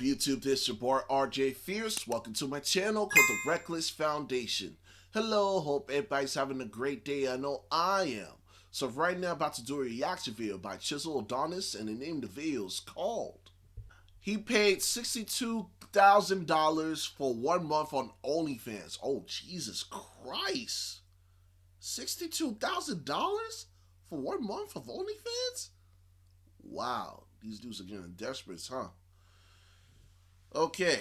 up, YouTube? This is your boy RJ Fierce. Welcome to my channel called The Reckless Foundation. Hello, hope everybody's having a great day. I know I am. So right now, I'm about to do a reaction video by Chisel Adonis, and the name of the video is called He Paid $62,000 for 1 month on OnlyFans. Oh, Jesus Christ. $62,000 for 1 month of OnlyFans? Wow, these dudes are getting desperate, huh? Okay.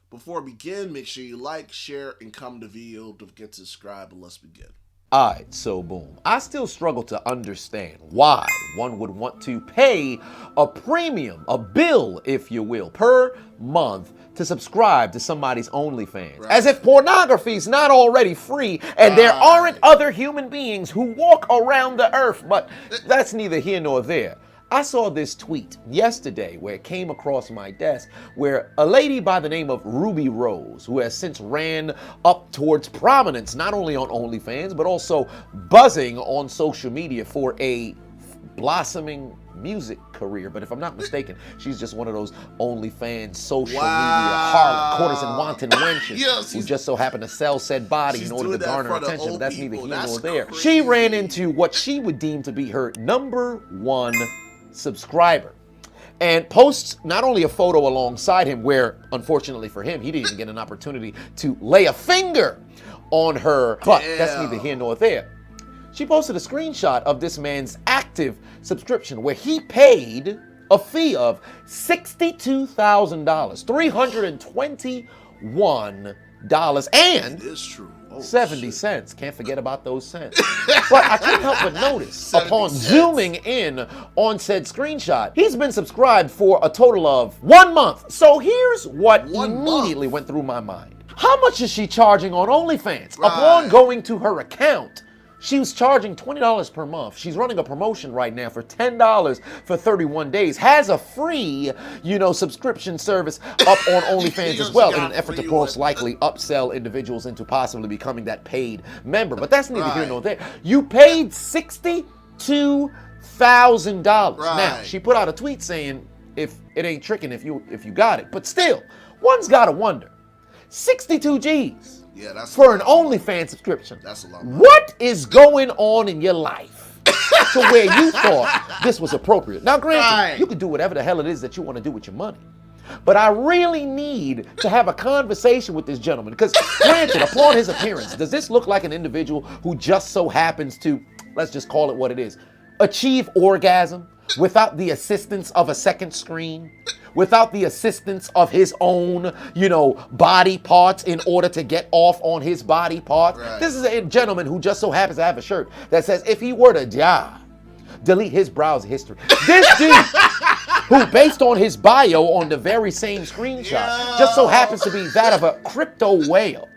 Before we begin, make sure you like, share, and comment the video. Don't forget to subscribe, and let's begin. Alright, so boom. I still struggle to understand why one would want to pay a premium, a bill, if you will, per month to subscribe to somebody's OnlyFans. Right. As if pornography's not already free and there aren't other human beings who walk around the earth, but that's neither here nor there. I saw this tweet yesterday where it came across my desk where a lady by the name of Ruby Rose, who has since ran up towards prominence not only on OnlyFans but also buzzing on social media for a blossoming music career. But if I'm not mistaken, she's just one of those OnlyFans social media harlot, courtesan, wanton wenches who just so happen to sell said body in order to garner attention. But that's neither here nor there. Crazy. She ran into what she would deem to be her #1 subscriber and posts not only a photo alongside him where, unfortunately for him, he didn't even get an opportunity to lay a finger on her, but that's neither here nor there. She posted a screenshot of this man's active subscription where he paid a fee of $62,000, $321, and it is true. 70 cents. Can't forget about those cents. But I can't help but notice, upon zooming in on said screenshot, he's been subscribed for a total of 1 month. So here's what immediately went through my mind. How much is she charging on OnlyFans? Right. Upon going to her account, she was charging $20 per month. She's running a promotion right now for $10 for 31 days. Has a free, subscription service up on OnlyFans as well in an effort to most likely upsell individuals into possibly becoming that paid member. But that's neither here nor there. You paid $62,000. Right. Now, she put out a tweet saying, if it ain't tricking, if you got it. But still, one's got to wonder. 62 G's. Yeah, that's for an OnlyFans subscription. That's a lot. What is going on in your life to where you thought this was appropriate? Now, granted, you can do whatever the hell it is that you want to do with your money. But I really need to have a conversation with this gentleman because, granted, upon his appearance, does this look like an individual who just so happens to, let's just call it what it is, achieve orgasm without the assistance of a second screen? Without the assistance of his own, body parts in order to get off on his body parts. Right. This is a gentleman who just so happens to have a shirt that says, if he were to die, delete his browser history. This dude, who based on his bio on the very same screenshot, just so happens to be that of a crypto whale.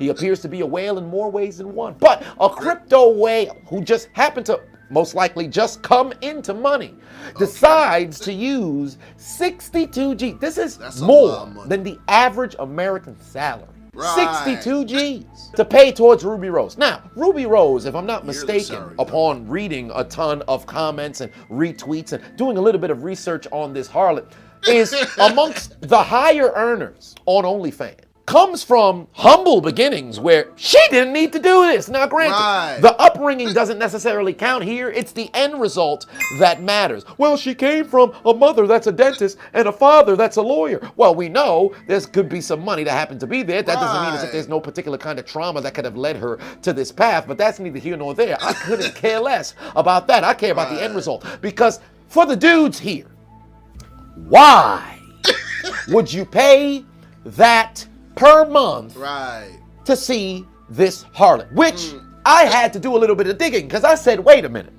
He appears to be a whale in more ways than one, but a crypto whale who just happened to most likely just come into money, decides to use 62 G. This is more than the average American salary. Right. 62 G's to pay towards Ruby Rose. Now, Ruby Rose, if I'm not mistaken, upon reading a ton of comments and retweets and doing a little bit of research on this harlot, is amongst the higher earners on OnlyFans. Comes from humble beginnings where she didn't need to do this. Now, granted, the upbringing doesn't necessarily count here. It's the end result that matters. Well, she came from a mother that's a dentist and a father that's a lawyer. Well, we know there could be some money that happened to be there. That doesn't mean as if there's no particular kind of trauma that could have led her to this path, but that's neither here nor there. I couldn't care less about that. I care about the end result. Because for the dudes here, why would you pay that per month to see this harlot? Which I had to do a little bit of digging because I said, wait a minute.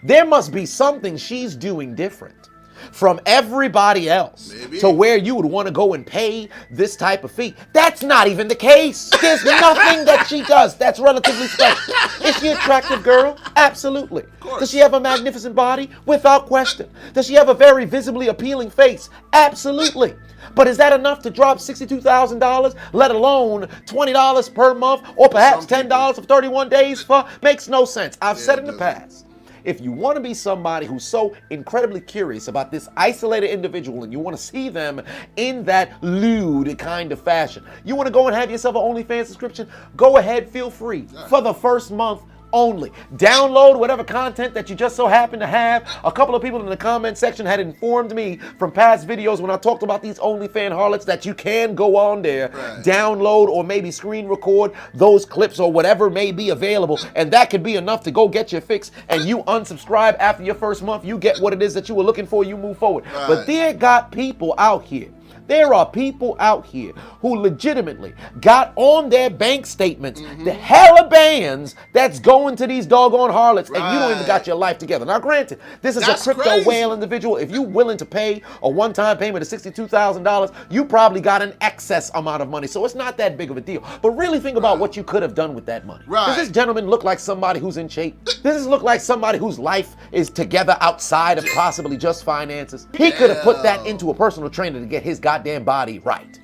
There must be something she's doing different from everybody else to where you would want to go and pay this type of fee. That's not even the case. There's nothing that she does that's relatively special. Is she an attractive girl? Absolutely. Does she have a magnificent body? Without question. Does she have a very visibly appealing face? Absolutely. But is that enough to drop $62,000, let alone $20 per month, or perhaps $10 for 31 days for? Makes no sense. I've said in the past, if you want to be somebody who's so incredibly curious about this isolated individual and you want to see them in that lewd kind of fashion, you want to go and have yourself an OnlyFans subscription, go ahead, feel free for the first month only. Download whatever content that you just so happen to have. A couple of people in the comment section had informed me from past videos when I talked about these OnlyFans harlots that you can go on there, download or maybe screen record those clips or whatever may be available, and that could be enough to go get your fix, and you unsubscribe after your first month. You get what it is that you were looking for, you move forward. But there got people out here. There are people out here who legitimately got on their bank statements the hella bands that's going to these doggone harlots, and you don't even got your life together. Now, granted, this is a crypto whale individual. If you're willing to pay a one-time payment of $62,000, you probably got an excess amount of money, so it's not that big of a deal. But really think about what you could have done with that money. Does this gentleman look like somebody who's in shape? Does this look like somebody whose life is together outside of possibly just finances? He could have put that into a personal trainer to get his goddamn body right.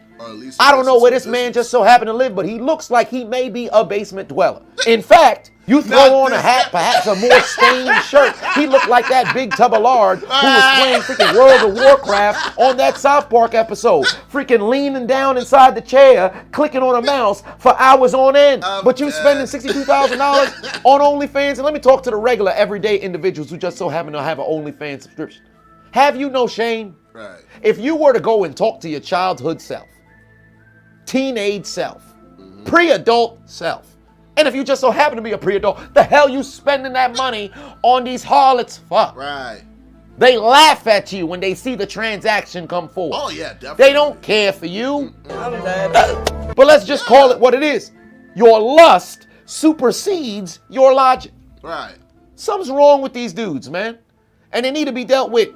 I don't know where this man just so happened to live, but he looks like he may be a basement dweller. In fact, you throw on a hat, perhaps a more stained shirt, he looked like that big tub of lard who was playing freaking World of Warcraft on that South Park episode, freaking leaning down inside the chair, clicking on a mouse for hours on end. But you spending $62,000 on OnlyFans, and let me talk to the regular, everyday individuals who just so happen to have an OnlyFans subscription. Have you no shame? If you were to go and talk to your childhood self, teenage self, pre-adult self, and if you just so happen to be a pre-adult, the hell you spending that money on these harlots for? They laugh at you when they see the transaction come forward. Oh yeah, definitely. They don't care for you. But let's just call it what it is. Your lust supersedes your logic. Something's wrong with these dudes, man, and they need to be dealt with.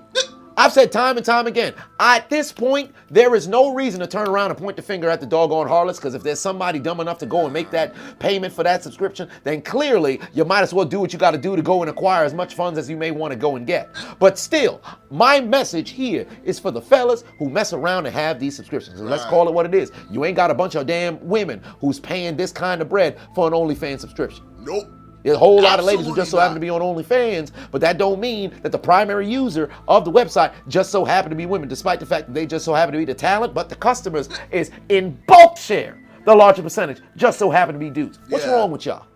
I've said time and time again, at this point, there is no reason to turn around and point the finger at the doggone harlots, because if there's somebody dumb enough to go and make that payment for that subscription, then clearly you might as well do what you got to do to go and acquire as much funds as you may want to go and get. But still, my message here is for the fellas who mess around and have these subscriptions. And let's call it what it is. You ain't got a bunch of damn women who's paying this kind of bread for an OnlyFans subscription. Nope. There's a whole lot of ladies who just so happen to be on OnlyFans, but that don't mean that the primary user of the website just so happen to be women, despite the fact that they just so happen to be the talent, but the customers is in bulk share, the larger percentage, just so happen to be dudes. What's wrong with y'all?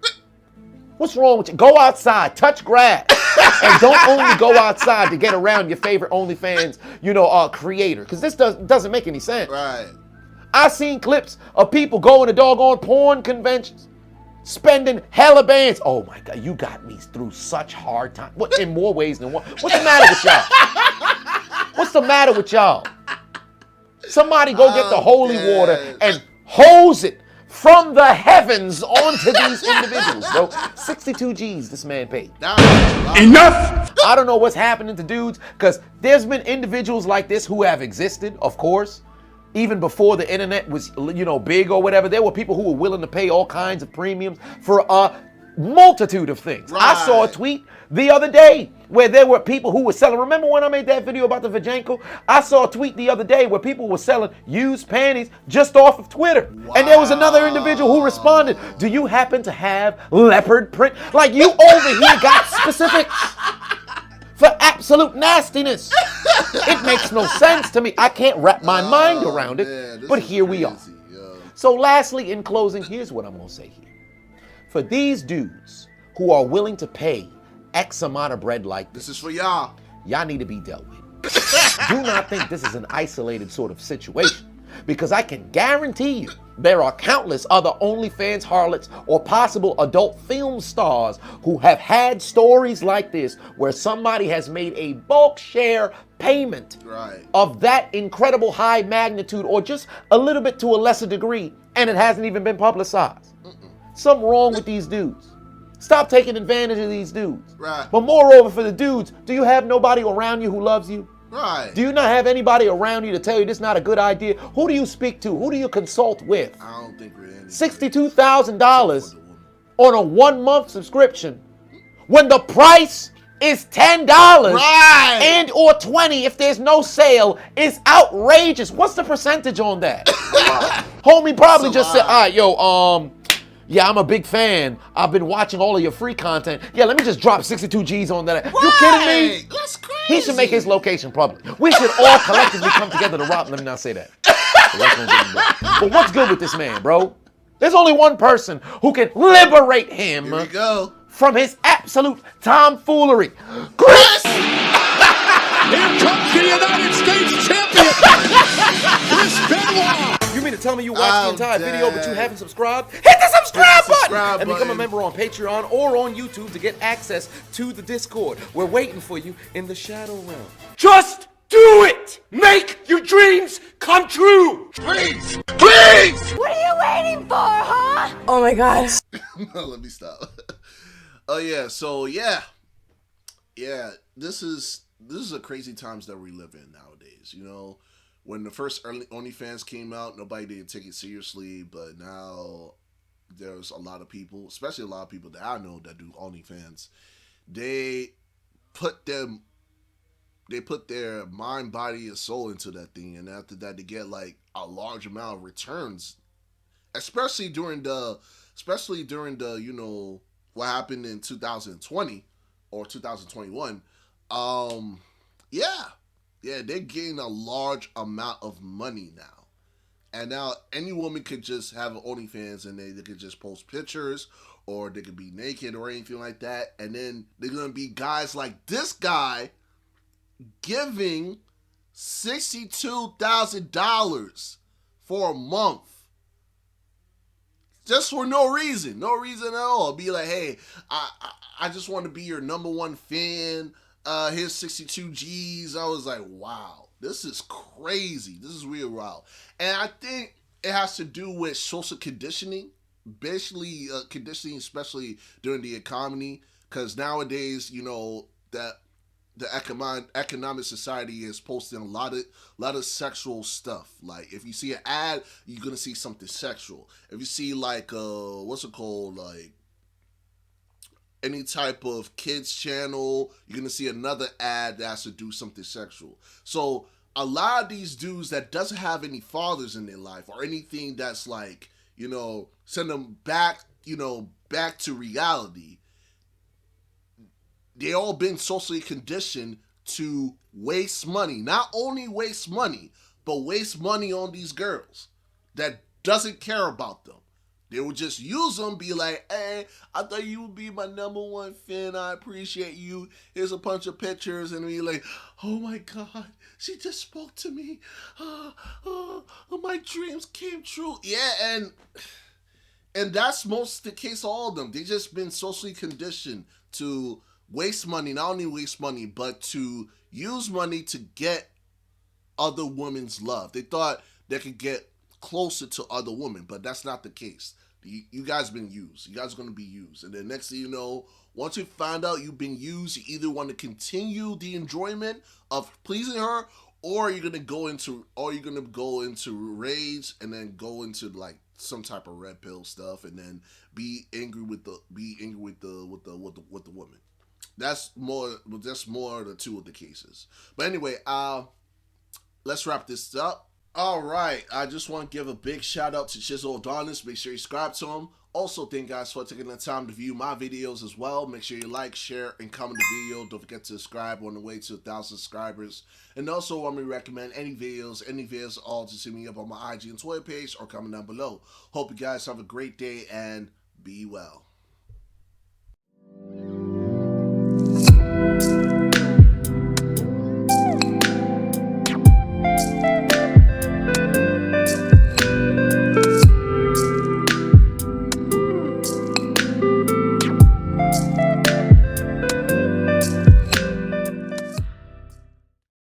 What's wrong with you? Go outside, touch grass, and don't only go outside to get around your favorite OnlyFans, creator, because this doesn't make any sense. I've seen clips of people going to doggone porn conventions, spending hella bands. Oh my God, you got me through such hard time. What, in more ways than one? What's the matter with y'all? What's the matter with y'all? Somebody go get the holy water and hose it from the heavens onto these individuals, bro. 62 G's this man paid. Enough! I don't know what's happening to dudes, because there's been individuals like this who have existed, of course. Even before the internet was, big or whatever, there were people who were willing to pay all kinds of premiums for a multitude of things. I saw a tweet the other day where there were people who were selling. Remember when I made that video about the Vajenko? I saw a tweet the other day where people were selling used panties just off of Twitter. And there was another individual who responded, do you happen to have leopard print? Like, you over here got specifics for absolute nastiness. It makes no sense to me. I can't wrap my mind around it, but here we are. So lastly, in closing, here's what I'm going to say here. For these dudes who are willing to pay X amount of bread like this is for y'all. Y'all need to be dealt with. Do not think this is an isolated sort of situation, because I can guarantee you there are countless other OnlyFans harlots or possible adult film stars who have had stories like this where somebody has made a bulk share payment of that incredible high magnitude, or just a little bit to a lesser degree, and it hasn't even been publicized. Something wrong with these dudes. Stop taking advantage of these dudes. But moreover, for the dudes, do you have nobody around you who loves you? Do you not have anybody around you to tell you this is not a good idea? Who do you speak to? Who do you consult with? I don't think we're in $62,000 on a 1-month subscription when the price is $10 and or $20 if there's no sale is outrageous. What's the percentage on that? Homie probably just said, all right, Yeah, I'm a big fan. I've been watching all of your free content. Yeah, let me just drop 62 G's on that. Right. You kidding me? That's crazy. He should make his location public. We should all collectively come together to rob him. Let me not say that. But what's good with this man, bro? There's only one person who can liberate him Here we go. from his absolute tomfoolery. Chris! Here comes the United States champion, Chris Benoit. You mean to tell me you watched the entire dead. video but you haven't subscribed? Hit the subscribe button! And become a button. member on Patreon or on YouTube to get access to the Discord. We're waiting for you in the Shadow Realm. Just do it! Make your dreams come true! Please! Please! What are you waiting for, huh? Oh my god. No, let me stop. Oh yeah, so yeah, this is a crazy times that we live in nowadays. You know, when the first OnlyFans came out, nobody didn't take it seriously, but now there's a lot of people, especially a lot of people that I know that do OnlyFans. They put their mind, body, and soul into that thing, and after that, they get like a large amount of returns, especially during the you know what happened in 2020 or 2021. They're getting a large amount of money now, and now any woman could just have an OnlyFans and they could just post pictures, or they could be naked or anything like that, and then they're gonna be guys like this guy giving $62,000 for a month. Just for no reason at all. Be like, hey, I just want to be your number one fan. Here's 62 G's. I was like, wow, this is crazy. This is real wild. And I think it has to do with social conditioning, basically conditioning, especially during the economy. Because nowadays, you know, that the economic society is posting a lot of sexual stuff. Like if you see an ad, you're gonna see something sexual. If you see like like any type of kids channel, you're gonna see another ad that has to do something sexual. So a lot of these dudes that doesn't have any fathers in their life or anything that's like, you know, send them back to reality. They all been socially conditioned to waste money. Not only waste money, but waste money on these girls that doesn't care about them. They would just use them, be like, hey, I thought you would be my number one fan. I appreciate you. Here's a bunch of pictures. And be like, oh my God, she just spoke to me. My dreams came true. Yeah, and that's most the case of all of them. They just been socially conditioned to waste money, not only waste money, but to use money to get other women's love. They thought they could get closer to other women, but that's not the case. You guys been used. You guys are going to be used. And then next thing you know, once you find out you've been used, you either want to continue the enjoyment of pleasing her, or you're going to go into rage and then go into like some type of red pill stuff and then be angry with the woman. That's more the two of the cases. But anyway, let's wrap this up. All right, I just want to give a big shout out to Chisel Adonis. Make sure you subscribe to him. Also, thank you guys for taking the time to view my videos as well. Make sure you like, share, and comment the video. Don't forget to subscribe on the way to 1,000 subscribers. And also, want me to recommend any videos, all just hit me up on my IG and Twitter page or comment down below. Hope you guys have a great day and be well.